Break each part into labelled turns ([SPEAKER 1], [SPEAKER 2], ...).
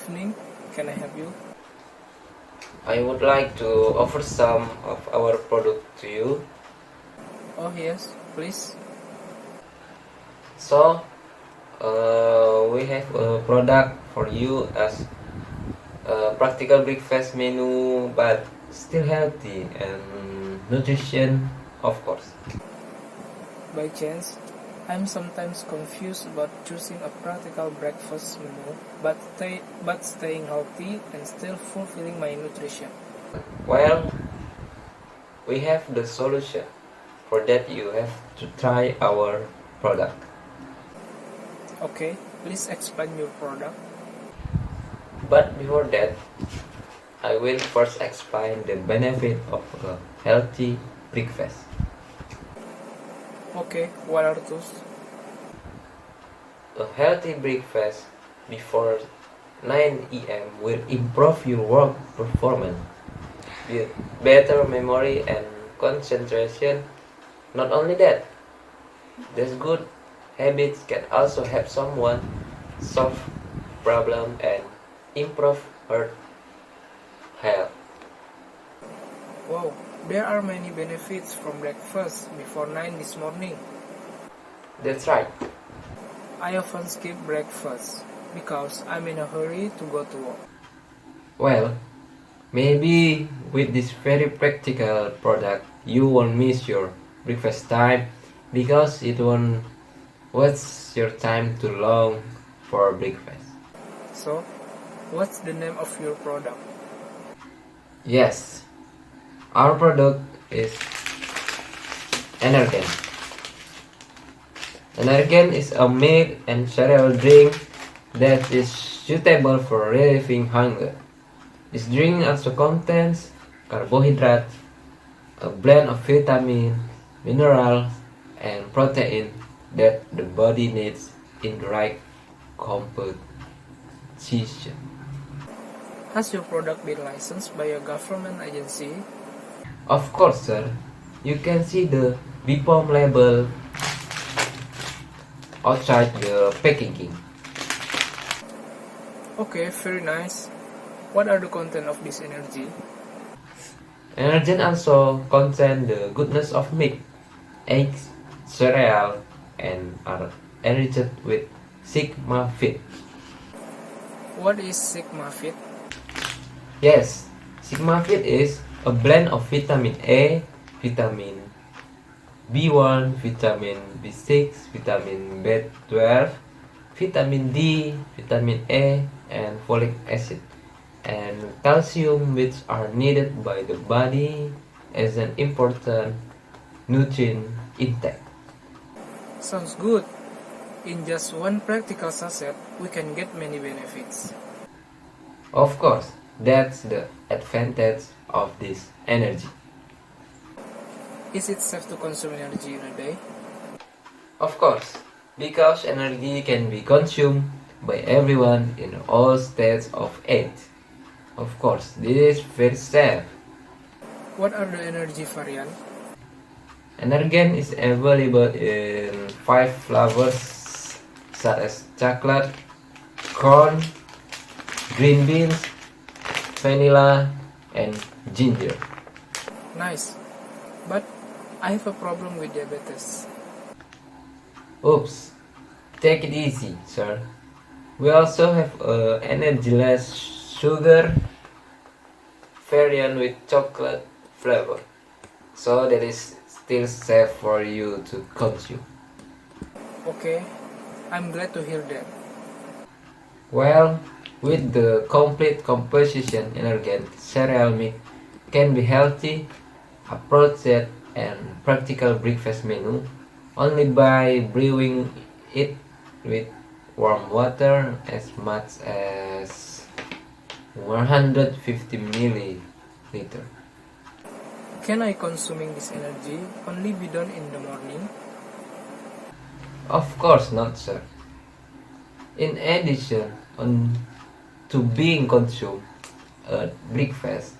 [SPEAKER 1] evening. Can I help you?
[SPEAKER 2] I would like to offer some of our product to you.
[SPEAKER 1] Oh yes, please.
[SPEAKER 2] So, we have a product for you as a practical breakfast menu, but still healthy and nutrition, of course.
[SPEAKER 1] By chance, I'm sometimes confused about choosing a practical breakfast menu, but staying healthy and still fulfilling my nutrition.
[SPEAKER 2] Well, we have the solution. For that, you have to try our product.
[SPEAKER 1] Okay, please explain your product.
[SPEAKER 2] But before that, I will first explain the benefit of a healthy breakfast.
[SPEAKER 1] Okay, what are those?
[SPEAKER 2] A healthy breakfast before 9 a.m. will improve your work performance, with better memory and concentration. Not only that, these good habits can also help someone solve problems and improve her health.
[SPEAKER 1] Wow, there are many benefits from breakfast before 9 this morning.
[SPEAKER 2] That's right.
[SPEAKER 1] I often skip breakfast because I'm in a hurry to go to work.
[SPEAKER 2] Well, maybe with this very practical product, you won't miss your breakfast time because it won't waste your time too long for breakfast.
[SPEAKER 1] So, what's the name of your product?
[SPEAKER 2] Yes, our product is Energen. Energen is a milk and cereal drink that is suitable for relieving hunger. This drink also contains carbohydrates, a blend of vitamin, minerals, and protein that the body needs in the right composition.
[SPEAKER 1] Has your product been licensed by a government agency?
[SPEAKER 2] Of course, sir. You can see the BPOM label outside the packaging.
[SPEAKER 1] Okay, very nice. What are the content of this energy?
[SPEAKER 2] Energen also contains the goodness of milk, eggs, cereal, and are enriched with Sigma Fit.
[SPEAKER 1] What is Sigma Fit?
[SPEAKER 2] Yes, Sigma Fit is a blend of vitamin A, vitamin B1, vitamin B6, vitamin B12, vitamin D, vitamin A, and folic acid, and calcium, which are needed by the body as an important nutrient intake.
[SPEAKER 1] Sounds good. In just one practical sachet, we can get many benefits.
[SPEAKER 2] Of course, that's the advantage of this energy.
[SPEAKER 1] Is it safe to consume energy in a day?
[SPEAKER 2] Of course, because energy can be consumed by everyone in all states of age. Of course, this is very safe.
[SPEAKER 1] What are the energy variants?
[SPEAKER 2] Energen is available in 5 flavors such as chocolate, corn, green beans, vanilla, and ginger.
[SPEAKER 1] Nice. But I have a problem with diabetes.
[SPEAKER 2] Oops, take it easy, sir. We also have a energyless sugar variant with chocolate flavor, so that is still safe for you to consume.
[SPEAKER 1] Okay, I'm glad to hear that.
[SPEAKER 2] Well, with the complete composition, Energen cereal milk can be healthy, appropriate, and practical breakfast menu only by brewing it with warm water as much as 150 milliliter.
[SPEAKER 1] Can I consuming this energy only be done in the morning?
[SPEAKER 2] Of course not, sir. In addition to being consumed at breakfast,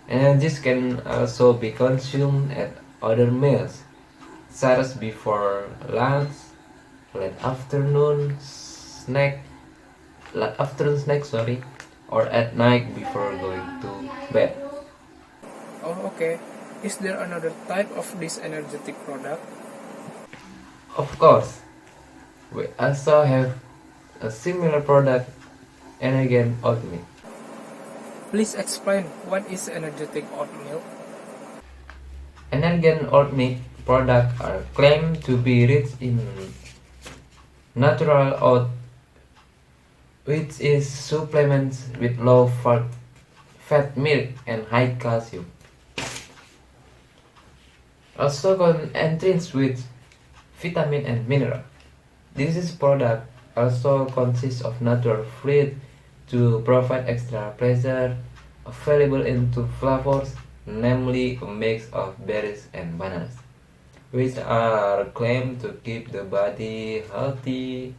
[SPEAKER 2] energies can also be consumed at other meals, such as before lunch, late afternoon snack, sorry, or at night before going to bed.
[SPEAKER 1] Oh, okay. Is there another type of this energetic product?
[SPEAKER 2] Of course, we also have a similar product, Energen Oatmeal.
[SPEAKER 1] Please explain what is energetic oat milk?
[SPEAKER 2] Energen Oatmeal products are claimed to be rich in natural oat, which is supplements with low fat milk and high calcium. Also contains with vitamin and mineral. This product also consists of natural fruit to provide extra pleasure, available into flavors, namely a mix of berries and bananas, which are claimed to keep the body healthy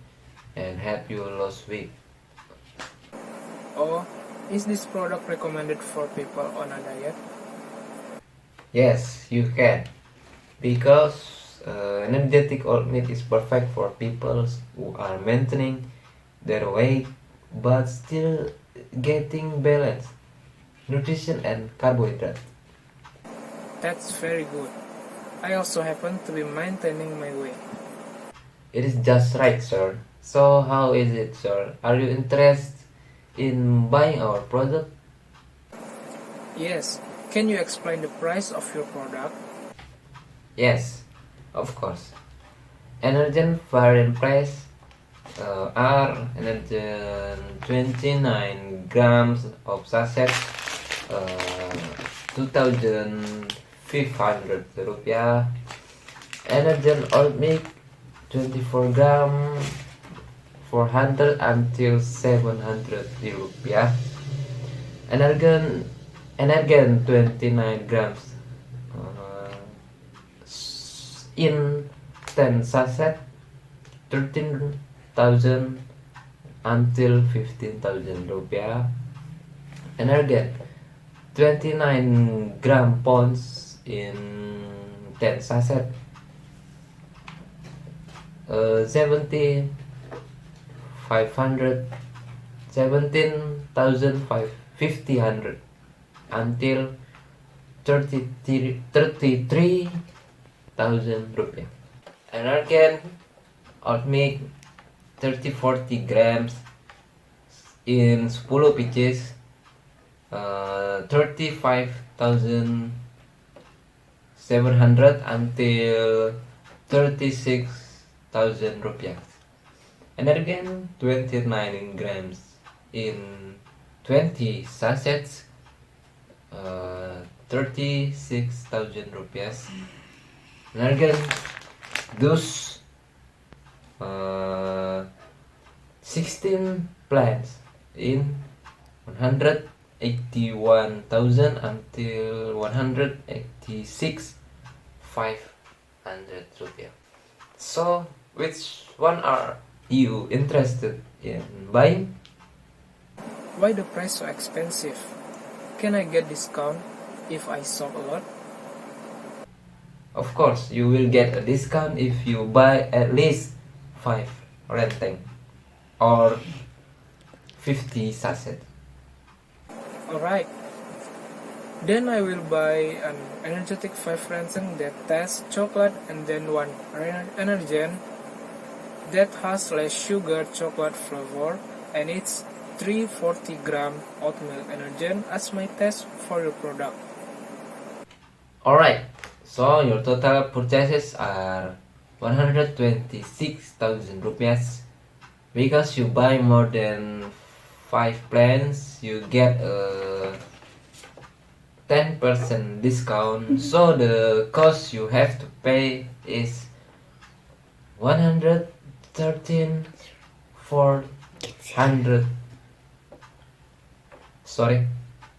[SPEAKER 2] and help you lose weight.
[SPEAKER 1] Or is this product recommended for people on a diet?
[SPEAKER 2] Yes, you can, because energetic oatmeal is perfect for people who are maintaining their weight but still getting balanced nutrition and carbohydrate.
[SPEAKER 1] That's very good. I also happen to be maintaining my weight.
[SPEAKER 2] It is just right, sir. So how is it, sir? Are you interested in buying our product?
[SPEAKER 1] Yes, can you explain the price of your product?
[SPEAKER 2] Yes, of course. Energen variant price are Energen 29 grams of sachet, 2,500 rupiah. Energen oat milk 24 gram 400 until 700 rupiah. Energen 29 grams in 10 sachet 13,000 until 15,000 rupiah. Energen 29 gram pounds in 10 sachet 17,500 17,500 until 33,000 rupiah. Energen oat milk 30-40 grams in 10 pieces 35,700 until 36,000 rupiah. Energen 29 grams in 20 sachets 36,000 rupiah. Energen dus 16 plants in 181,000 until 186,500 rupiah. So, which one are you interested in buying?
[SPEAKER 1] Why the price so expensive? Can I get discount if I shop a lot?
[SPEAKER 2] Of course, you will get a discount if you buy at least 5 renteng or 50 sachet.
[SPEAKER 1] Alright. Then I will buy an energetic 5 ransom that tastes chocolate and then one Energen that has less sugar chocolate flavor and it's 340 gram oatmeal Energen as my test for your product.
[SPEAKER 2] Alright, so your total purchases are 126,000 rupiah. Because you buy more than 5 plans, you get a 10% discount. So the cost you have to pay is 113,400. Sorry,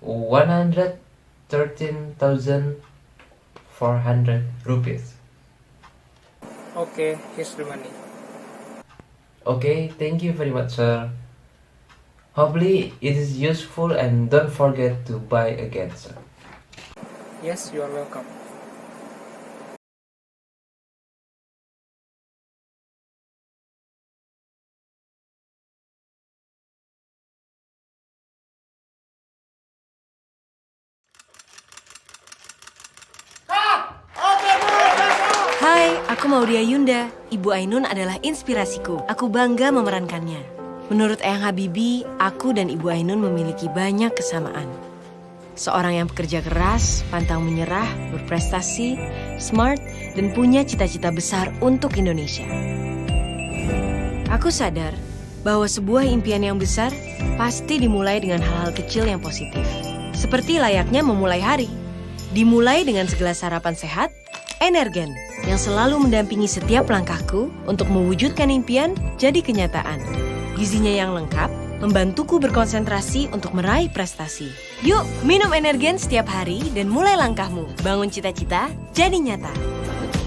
[SPEAKER 2] 113,400 rupees.
[SPEAKER 1] Okay, here's the money.
[SPEAKER 2] Okay, thank you very much, sir. Hopefully it is useful and don't forget to buy again, sir.
[SPEAKER 1] Yes, you are welcome.
[SPEAKER 3] aku Maudia Yunda. Ibu Ainun adalah inspirasiku. Aku bangga memerankannya. Menurut Eyang Habibie, aku dan Ibu Ainun memiliki banyak kesamaan. Seorang yang bekerja keras, pantang menyerah, berprestasi, smart, dan punya cita-cita besar untuk Indonesia. Aku sadar bahwa sebuah impian yang besar pasti dimulai dengan hal-hal kecil yang positif. Seperti layaknya memulai hari. Dimulai dengan segelas sarapan sehat, Energen, yang selalu mendampingi setiap langkahku untuk mewujudkan impian jadi kenyataan. Gizinya yang lengkap, membantuku berkonsentrasi untuk meraih prestasi. Yuk, minum Energen setiap hari dan mulai langkahmu. Bangun cita-cita, jadi nyata.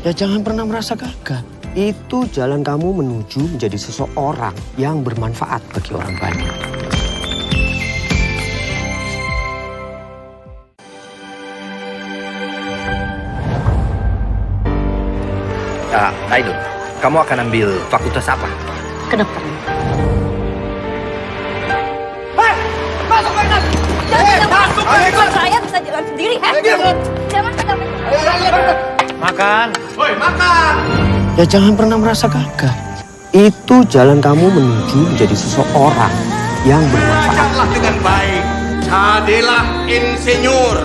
[SPEAKER 4] Ya jangan pernah merasa gagal. Itu jalan kamu menuju menjadi seseorang yang bermanfaat bagi orang banyak.
[SPEAKER 5] Ainun, kamu akan ambil fakultas apa?
[SPEAKER 6] Kedokteran. Jangan, saya bisa jalan sendiri. Jangan.
[SPEAKER 5] Makan. Woi, makan.
[SPEAKER 4] Ya jangan pernah merasa gagal. Itu jalan kamu menuju menjadi seseorang yang bermanfaat.
[SPEAKER 5] Belajarlah dengan baik. Jadilah insinyur,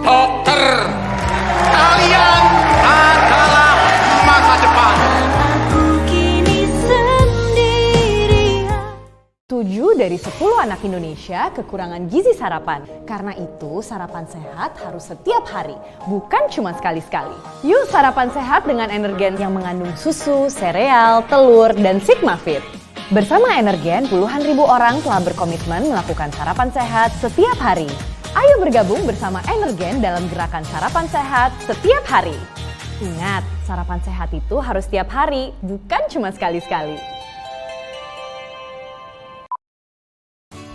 [SPEAKER 5] dokter. Kalian adalah masa depan.
[SPEAKER 7] 7 dari 10 anak Indonesia kekurangan gizi sarapan. Karena itu, sarapan sehat harus setiap hari, bukan cuma sekali-sekali. Yuk sarapan sehat dengan Energen yang mengandung susu, sereal, telur, dan Sigma Fit. Bersama Energen, puluhan ribu orang telah berkomitmen melakukan sarapan sehat setiap hari. Ayo bergabung bersama Energen dalam gerakan sarapan sehat setiap hari. Ingat, sarapan sehat itu harus setiap hari, bukan cuma sekali-sekali.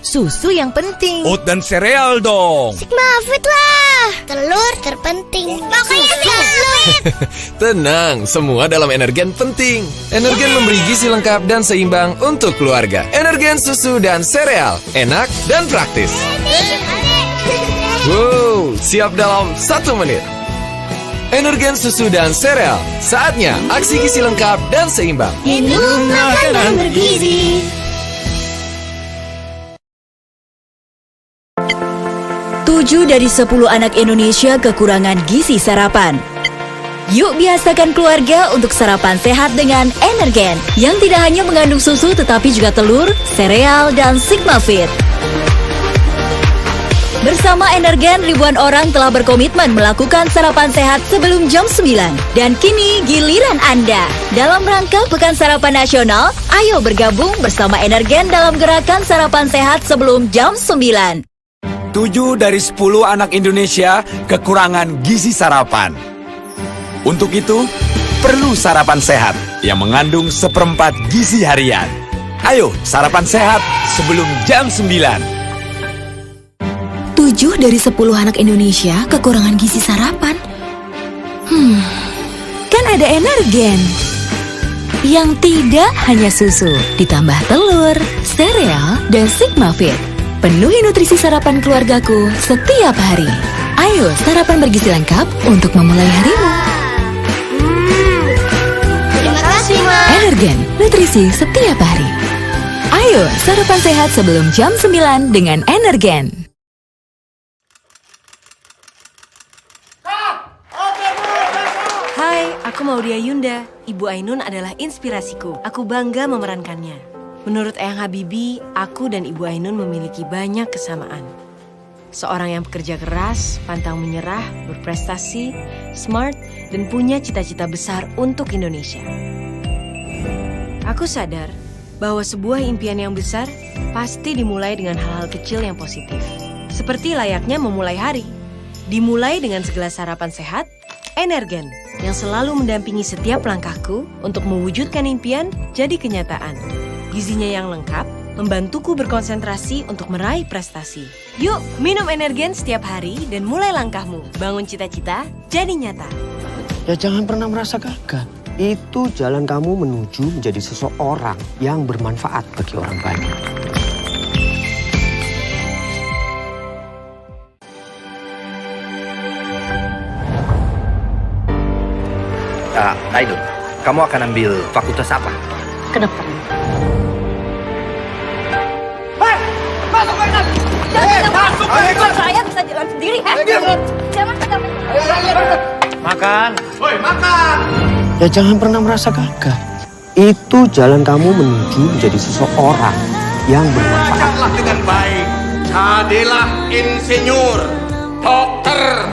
[SPEAKER 8] Susu yang penting.
[SPEAKER 9] Oat dan sereal dong.
[SPEAKER 10] Sigma Fit lah. Telur terpenting. Makanya Fit.
[SPEAKER 9] Tenang, semua dalam Energen penting. Energen memberi gizi lengkap dan seimbang untuk keluarga. Energen susu dan sereal, enak dan praktis. Wow, siap dalam 1 menit. Energen susu dan sereal, saatnya aksi gizi lengkap dan seimbang.
[SPEAKER 10] Minum makanan bergizi.
[SPEAKER 8] 7 dari 10 anak Indonesia kekurangan gizi sarapan. Yuk biasakan keluarga untuk sarapan sehat dengan Energen yang tidak hanya mengandung susu tetapi juga telur, sereal, dan Sigma Fit. Bersama Energen, ribuan orang telah berkomitmen melakukan sarapan sehat sebelum jam 9. Dan kini giliran Anda. Dalam rangka Pekan Sarapan Nasional, ayo bergabung bersama Energen dalam gerakan sarapan sehat sebelum jam 9.
[SPEAKER 9] 7 dari 10 anak Indonesia kekurangan gizi sarapan. Untuk itu, perlu sarapan sehat yang mengandung 1/4 gizi harian. Ayo, sarapan sehat sebelum jam 9.
[SPEAKER 8] 7 dari 10 anak Indonesia kekurangan gizi sarapan. Kan ada Energen. Yang tidak hanya susu, ditambah telur, sereal, dan Sigma Fit. Penuhi nutrisi sarapan keluargaku setiap hari. Ayo sarapan bergizi lengkap untuk memulai harimu.
[SPEAKER 10] Terima kasih, Ma.
[SPEAKER 8] Energen, nutrisi setiap hari. Ayo sarapan sehat sebelum jam 9 dengan Energen.
[SPEAKER 3] Hai, aku Maudia Yunda. Ibu Ainun adalah inspirasiku. Aku bangga memerankannya. Menurut Eyang Habibie, aku dan Ibu Ainun memiliki banyak kesamaan. Seorang yang bekerja keras, pantang menyerah, berprestasi, smart, dan punya cita-cita besar untuk Indonesia. Aku sadar bahwa sebuah impian yang besar pasti dimulai dengan hal-hal kecil yang positif. Seperti layaknya memulai hari. Dimulai dengan segelas sarapan sehat, Energen, yang selalu mendampingi setiap langkahku untuk mewujudkan impian jadi kenyataan. Gizinya yang lengkap, membantuku berkonsentrasi untuk meraih prestasi. Yuk, minum Energen setiap hari dan mulai langkahmu. Bangun cita-cita, jadi nyata.
[SPEAKER 4] Ya jangan pernah merasa gagal. Itu jalan kamu menuju menjadi seseorang yang bermanfaat bagi orang banyak.
[SPEAKER 5] Ainun, kamu akan ambil fakultas apa?
[SPEAKER 6] Kedokteran. Jangan, saya bisa jalan sendiri. Jangan.
[SPEAKER 5] Makan. Woi, makan.
[SPEAKER 4] Ya jangan pernah merasa gagal. Itu jalan kamu menuju menjadi seseorang yang bermanfaat.
[SPEAKER 9] Kerjakanlah dengan baik. Jadilah insinyur, dokter.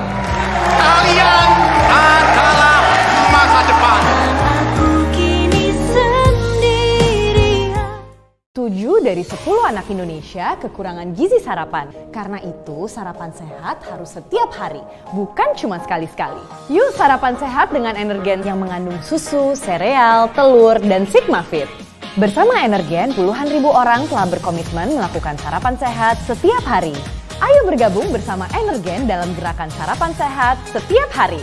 [SPEAKER 9] Kalian adalah masa depan.
[SPEAKER 7] 7 dari 10 anak Indonesia kekurangan gizi sarapan. Karena itu, sarapan sehat harus setiap hari, bukan cuma sekali-sekali. Yuk sarapan sehat dengan Energen yang mengandung susu, sereal, telur, dan Sigma Fit. Bersama Energen, puluhan ribu orang telah berkomitmen melakukan sarapan sehat setiap hari. Ayo bergabung bersama Energen dalam gerakan sarapan sehat setiap hari.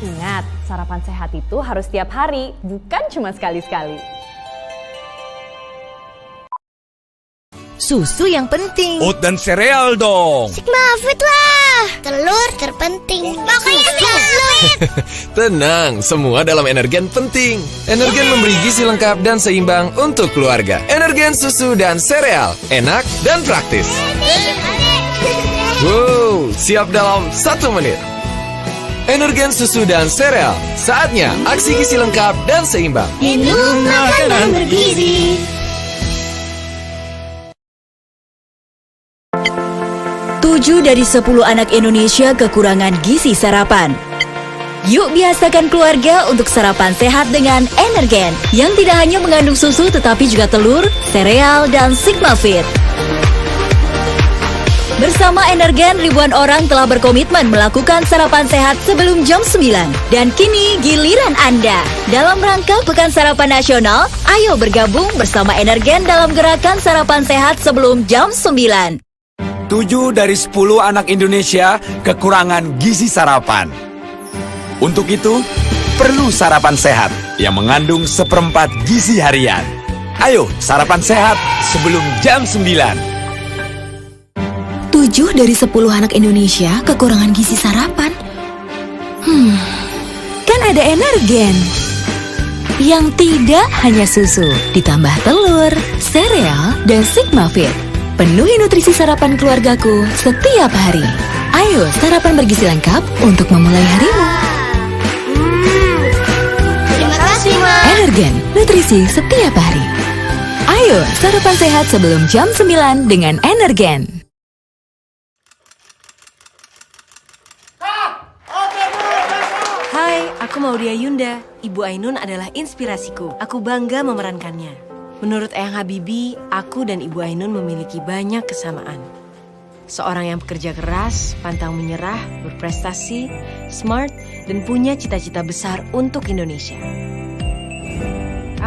[SPEAKER 7] Ingat, sarapan sehat itu harus setiap hari, bukan cuma sekali-sekali.
[SPEAKER 8] Susu yang penting.
[SPEAKER 9] Oat dan sereal dong.
[SPEAKER 10] Sigma Fit lah. Telur terpenting. Makanya Sigma Fit.
[SPEAKER 11] Tenang, semua dalam Energen penting. Energen memberi gizi lengkap dan seimbang untuk keluarga. Energen susu dan sereal, enak dan praktis. Wow, siap dalam 1 menit. Energen susu dan sereal, saatnya aksi gizi lengkap dan seimbang.
[SPEAKER 10] Minum makanan bergizi.
[SPEAKER 8] 7 dari 10 anak Indonesia kekurangan gizi sarapan. Yuk biasakan keluarga untuk sarapan sehat dengan Energen yang tidak hanya mengandung susu tetapi juga telur, sereal, dan Sigma Fit. Bersama Energen, ribuan orang telah berkomitmen melakukan sarapan sehat sebelum jam 9. Dan kini giliran Anda. Dalam rangka Pekan Sarapan Nasional, ayo bergabung bersama Energen dalam gerakan sarapan sehat sebelum jam 9.
[SPEAKER 9] 7 dari 10 anak Indonesia kekurangan gizi sarapan. Untuk itu, perlu sarapan sehat yang mengandung seperempat gizi harian. Ayo, sarapan sehat sebelum jam 9.
[SPEAKER 8] 7 dari 10 anak Indonesia kekurangan gizi sarapan. Kan ada Energen. Yang tidak hanya susu, ditambah telur, sereal, dan Sigma Fit. Penuhi nutrisi sarapan keluargaku setiap hari. Ayo sarapan bergizi lengkap untuk memulai harimu.
[SPEAKER 10] Terima kasih, Ma.
[SPEAKER 8] Energen, nutrisi setiap hari. Ayo sarapan sehat sebelum jam 9 dengan Energen.
[SPEAKER 3] Hai, aku Maudia Yunda. Ibu Ainun adalah inspirasiku. Aku bangga memerankannya. Menurut Eyang Habibie, aku dan Ibu Ainun memiliki banyak kesamaan. Seorang yang bekerja keras, pantang menyerah, berprestasi, smart, dan punya cita-cita besar untuk Indonesia.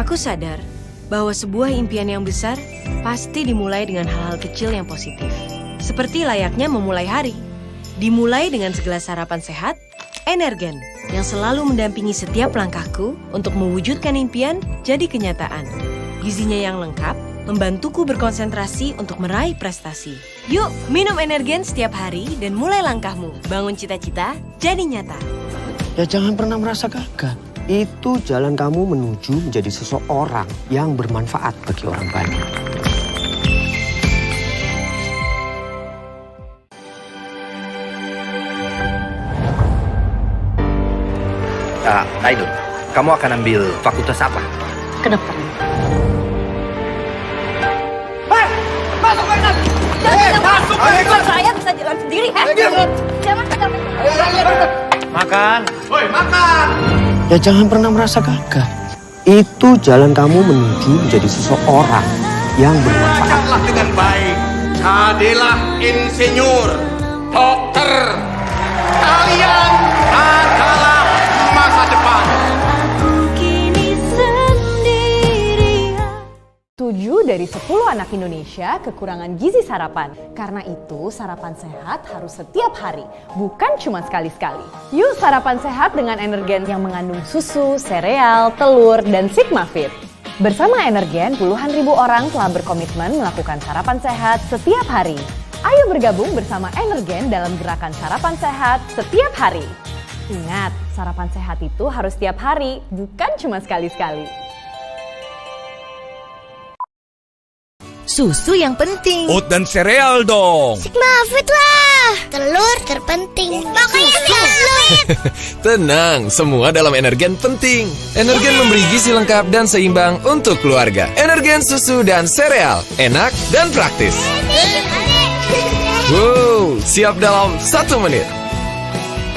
[SPEAKER 3] Aku sadar bahwa sebuah impian yang besar pasti dimulai dengan hal-hal kecil yang positif. Seperti layaknya memulai hari. Dimulai dengan segelas sarapan sehat, Energen, yang selalu mendampingi setiap langkahku untuk mewujudkan impian jadi kenyataan. Gizinya yang lengkap, membantuku berkonsentrasi untuk meraih prestasi. Yuk, minum Energen setiap hari dan mulai langkahmu. Bangun cita-cita, jadi nyata.
[SPEAKER 4] Ya jangan pernah merasa gagal. Itu jalan kamu menuju menjadi seseorang yang bermanfaat bagi orang banyak.
[SPEAKER 5] Ainun, kamu akan ambil fakultas apa?
[SPEAKER 6] Kedokteran. Jangan, saya bisa jalan sendiri. Jangan.
[SPEAKER 5] Makan. Woi, makan.
[SPEAKER 4] Ya jangan pernah merasa gagal. Itu jalan kamu menuju menjadi seseorang yang bermanfaat.
[SPEAKER 9] Kerjakanlah dengan baik. Jadilah insinyur, dokter. Kalian adalah masa depan.
[SPEAKER 7] 7 dari 10 anak Indonesia kekurangan gizi sarapan. Karena itu, sarapan sehat harus setiap hari, bukan cuma sekali-sekali. Yuk sarapan sehat dengan Energen yang mengandung susu, sereal, telur, dan Sigma Fit. Bersama Energen, puluhan ribu orang telah berkomitmen melakukan sarapan sehat setiap hari. Ayo bergabung bersama Energen dalam gerakan sarapan sehat setiap hari. Ingat, sarapan sehat itu harus setiap hari, bukan cuma sekali-sekali.
[SPEAKER 8] Susu yang penting.
[SPEAKER 9] Oat dan sereal dong.
[SPEAKER 10] Sigma Fit lah. Telur terpenting. Makanya telur.
[SPEAKER 11] Tenang, semua dalam Energen penting. Energen memberi gizi lengkap dan seimbang untuk keluarga. Energen susu dan sereal, enak dan praktis. Wow, siap dalam 1 menit.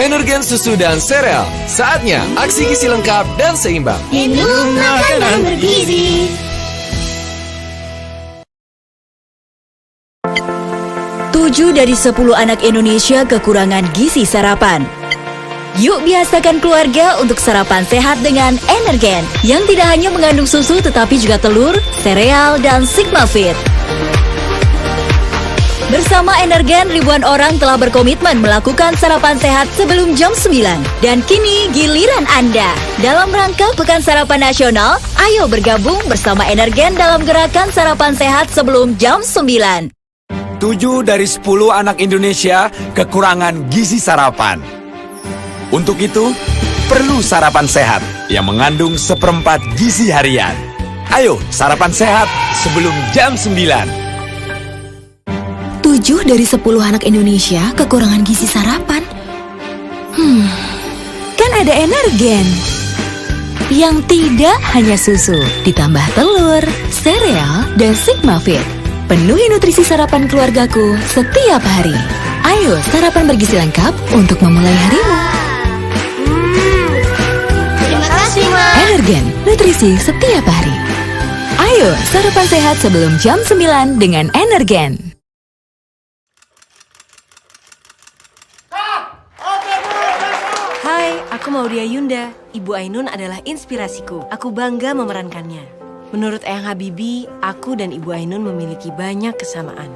[SPEAKER 11] Energen susu dan sereal, saatnya aksi gizi lengkap dan seimbang.
[SPEAKER 10] Minum makanan bergizi.
[SPEAKER 8] 7 dari 10 anak Indonesia kekurangan gizi sarapan. Yuk biasakan keluarga untuk sarapan sehat dengan Energen yang tidak hanya mengandung susu tetapi juga telur, sereal, dan Sigma Fit. Bersama Energen, ribuan orang telah berkomitmen melakukan sarapan sehat sebelum jam 9. Dan kini giliran Anda. Dalam rangka Pekan Sarapan Nasional, ayo bergabung bersama Energen dalam gerakan sarapan sehat sebelum jam 9.
[SPEAKER 9] 7 dari 10 anak Indonesia kekurangan gizi sarapan. Untuk itu, perlu sarapan sehat yang mengandung 1/4 gizi harian. Ayo, sarapan sehat sebelum jam 9.
[SPEAKER 8] 7 dari 10 anak Indonesia kekurangan gizi sarapan. Kan ada Energen. Yang tidak hanya susu, ditambah telur, sereal, dan Sigma Fit. Penuhi nutrisi sarapan keluargaku setiap hari. Ayo sarapan bergizi lengkap untuk memulai harimu.
[SPEAKER 10] Terima kasih, Ma.
[SPEAKER 8] Energen, nutrisi setiap hari. Ayo sarapan sehat sebelum jam 9 dengan Energen.
[SPEAKER 3] Hai, aku Maudia Yunda. Ibu Ainun adalah inspirasiku. Aku bangga memerankannya. Menurut Eyang Habibie, aku dan Ibu Ainun memiliki banyak kesamaan.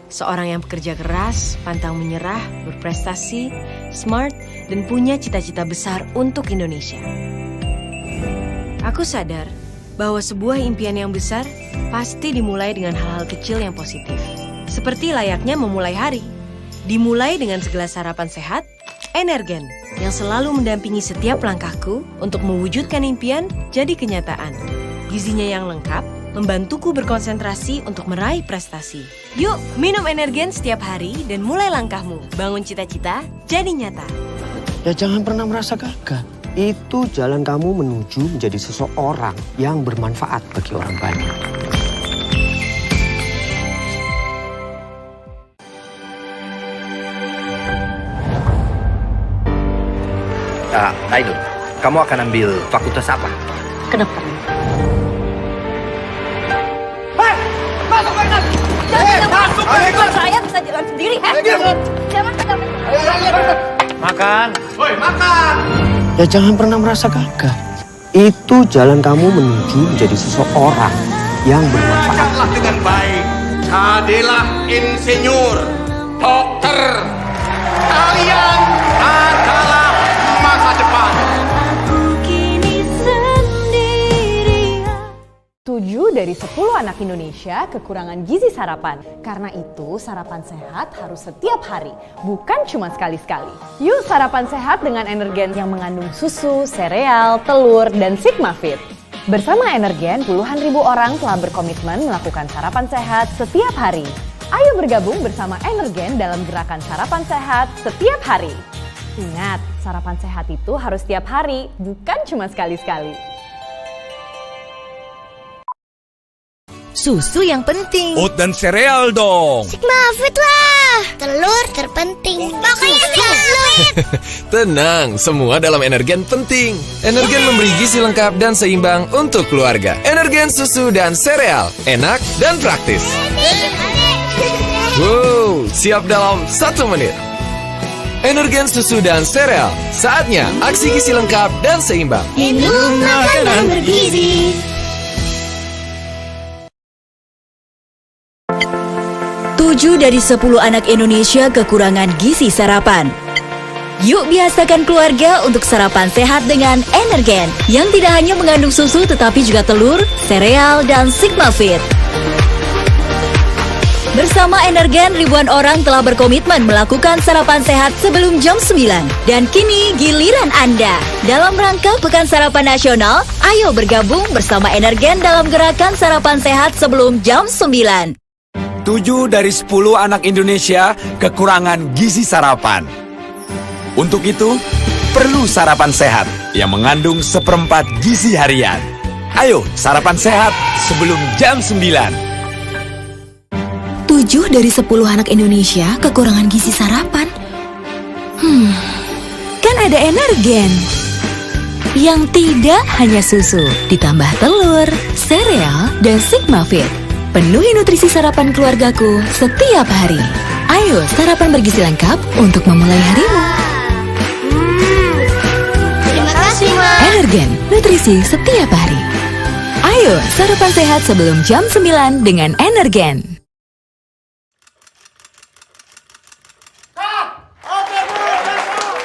[SPEAKER 3] Seorang yang bekerja keras, pantang menyerah, berprestasi, smart, dan punya cita-cita besar untuk Indonesia. Aku sadar bahwa sebuah impian yang besar pasti dimulai dengan hal-hal kecil yang positif. Seperti layaknya memulai hari. Dimulai dengan segelas sarapan sehat, Energen, yang selalu mendampingi setiap langkahku untuk mewujudkan impian jadi kenyataan. Gizinya yang lengkap, membantuku berkonsentrasi untuk meraih prestasi. Yuk, minum Energen setiap hari dan mulai langkahmu. Bangun cita-cita, jadi nyata.
[SPEAKER 4] Ya jangan pernah merasa gagal. Itu jalan kamu menuju menjadi seseorang yang bermanfaat bagi orang banyak.
[SPEAKER 5] Ainun, kamu akan ambil fakultas apa?
[SPEAKER 6] Kedokteran. Saya bisa jalan sendiri. Jangan pegang.
[SPEAKER 5] Makan. Woi, makan.
[SPEAKER 4] Ya jangan pernah merasa gagal. Itu jalan kamu menuju menjadi seseorang yang bermanfaat.
[SPEAKER 12] Makanlah dengan baik. Jadilah insinyur, dokter. Kalian adalah masa depan.
[SPEAKER 7] 7 dari 10 anak Indonesia kekurangan gizi sarapan. Karena itu, sarapan sehat harus setiap hari, bukan cuma sekali-sekali. Yuk sarapan sehat dengan Energen yang mengandung susu, sereal, telur, dan Sigma Fit. Bersama Energen, puluhan ribu orang telah berkomitmen melakukan sarapan sehat setiap hari. Ayo bergabung bersama Energen dalam gerakan sarapan sehat setiap hari. Ingat, sarapan sehat itu harus setiap hari, bukan cuma sekali-sekali.
[SPEAKER 8] Susu yang penting.
[SPEAKER 9] Oat dan sereal dong.
[SPEAKER 10] Sigma Fit lah. Telur terpenting. Makanya telur.
[SPEAKER 11] Tenang, semua dalam Energen penting. Energen memberi gizi lengkap dan seimbang untuk keluarga. Energen susu dan sereal, enak dan praktis. Wow, siap dalam 1 menit. Energen susu dan sereal, saatnya aksi gizi lengkap dan seimbang.
[SPEAKER 10] Minum makanan bergizi.
[SPEAKER 8] 7 dari 10 anak Indonesia kekurangan gizi sarapan. Yuk biasakan keluarga untuk sarapan sehat dengan Energen yang tidak hanya mengandung susu tetapi juga telur, sereal, dan Sigma Fit. Bersama Energen, ribuan orang telah berkomitmen melakukan sarapan sehat sebelum jam 9. Dan kini giliran Anda. Dalam rangka Pekan Sarapan Nasional, ayo bergabung bersama Energen dalam gerakan sarapan sehat sebelum jam 9.
[SPEAKER 9] 7 dari 10 anak Indonesia kekurangan gizi sarapan. Untuk itu, perlu sarapan sehat yang mengandung seperempat gizi harian. Ayo sarapan sehat sebelum jam 9.
[SPEAKER 8] 7 dari 10 anak Indonesia kekurangan gizi sarapan. Kan ada Energen. Yang tidak hanya susu, ditambah telur, sereal, dan Sigma Fit. Penuhi nutrisi sarapan keluargaku setiap hari. Ayo sarapan bergizi lengkap untuk memulai harimu.
[SPEAKER 10] Terima kasih, Ma.
[SPEAKER 8] Energen, nutrisi setiap hari. Ayo sarapan sehat sebelum jam 9 dengan Energen.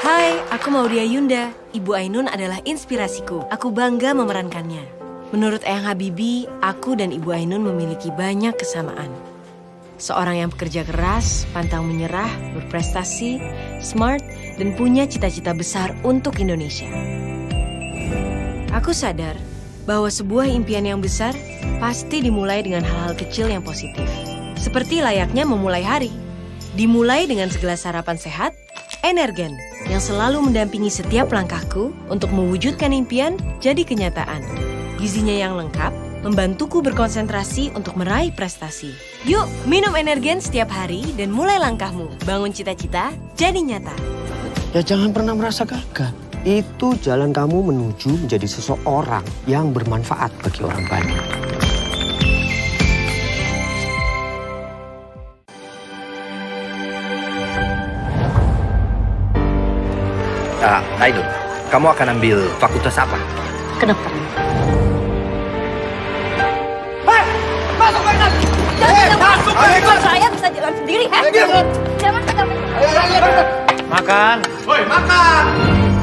[SPEAKER 3] Hai, aku Maudia Yunda. Ibu Ainun adalah inspirasiku. Aku bangga memerankannya. Menurut Eyang Habibie, aku dan Ibu Ainun memiliki banyak kesamaan. Seorang yang bekerja keras, pantang menyerah, berprestasi, smart, dan punya cita-cita besar untuk Indonesia. Aku sadar bahwa sebuah impian yang besar pasti dimulai dengan hal-hal kecil yang positif. Seperti layaknya memulai hari. Dimulai dengan segelas sarapan sehat, Energen, yang selalu mendampingi setiap langkahku untuk mewujudkan impian jadi kenyataan. Gizinya yang lengkap, membantuku berkonsentrasi untuk meraih prestasi. Yuk, minum Energen setiap hari dan mulai langkahmu. Bangun cita-cita, jadi nyata.
[SPEAKER 4] Ya jangan pernah merasa gagal. Itu jalan kamu menuju menjadi seseorang yang bermanfaat bagi orang banyak.
[SPEAKER 5] Ainun, kamu akan ambil fakultas apa?
[SPEAKER 6] Kedokteran.
[SPEAKER 12] Masuk, Ainun!
[SPEAKER 6] Masuk! Saya bisa jalan sendiri. Jangan pegang.
[SPEAKER 12] Makan. Woi, makan!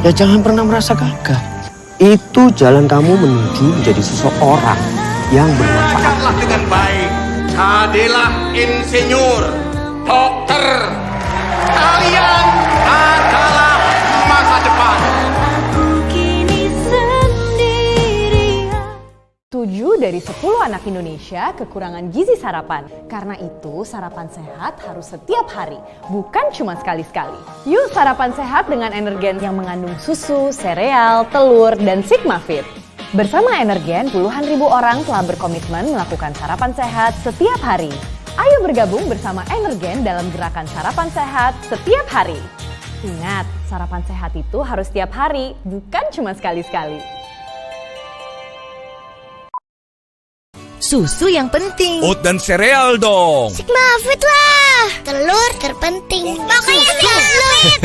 [SPEAKER 4] Ya jangan pernah merasa gagal. Itu jalan kamu menuju menjadi seseorang yang bermanfaat.
[SPEAKER 12] Lakukanlah dengan baik. Adalah insinyur, dokter. Kalian adalah masa depan.
[SPEAKER 7] 7 dari 10 anak Indonesia kekurangan gizi sarapan. Karena itu, sarapan sehat harus setiap hari, bukan cuma sekali-sekali. Yuk sarapan sehat dengan Energen yang mengandung susu, sereal, telur, dan Sigma Fit. Bersama Energen, puluhan ribu orang telah berkomitmen melakukan sarapan sehat setiap hari. Ayo bergabung bersama Energen dalam gerakan sarapan sehat setiap hari. Ingat, sarapan sehat itu harus setiap hari, bukan cuma sekali-sekali.
[SPEAKER 8] Susu yang penting.
[SPEAKER 9] Oat dan sereal dong.
[SPEAKER 10] Sigma Fit lah. Telur terpenting. Pokoknya Sigma Fit.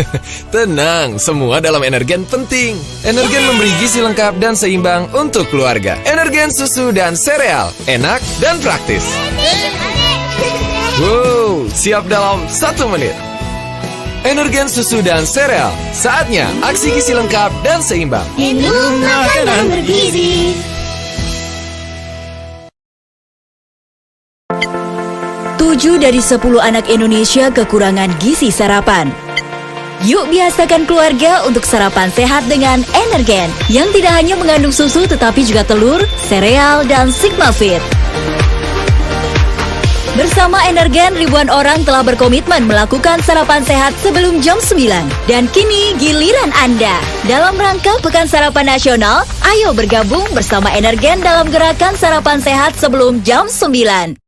[SPEAKER 11] Tenang, semua dalam Energen penting. Energen memberi gizi lengkap dan seimbang untuk keluarga. Energen susu dan sereal, enak dan praktis. Wow, siap dalam 1 menit. Energen susu dan sereal, saatnya aksi gizi lengkap dan seimbang.
[SPEAKER 10] Minum makanan bergizi.
[SPEAKER 8] 7 dari 10 anak Indonesia kekurangan gizi sarapan. Yuk biasakan keluarga untuk sarapan sehat dengan Energen yang tidak hanya mengandung susu tetapi juga telur, sereal, dan Sigma Fit. Bersama Energen, ribuan orang telah berkomitmen melakukan sarapan sehat sebelum jam 9. Dan kini giliran Anda. Dalam rangka Pekan Sarapan Nasional, ayo bergabung bersama Energen dalam gerakan sarapan sehat sebelum jam 9.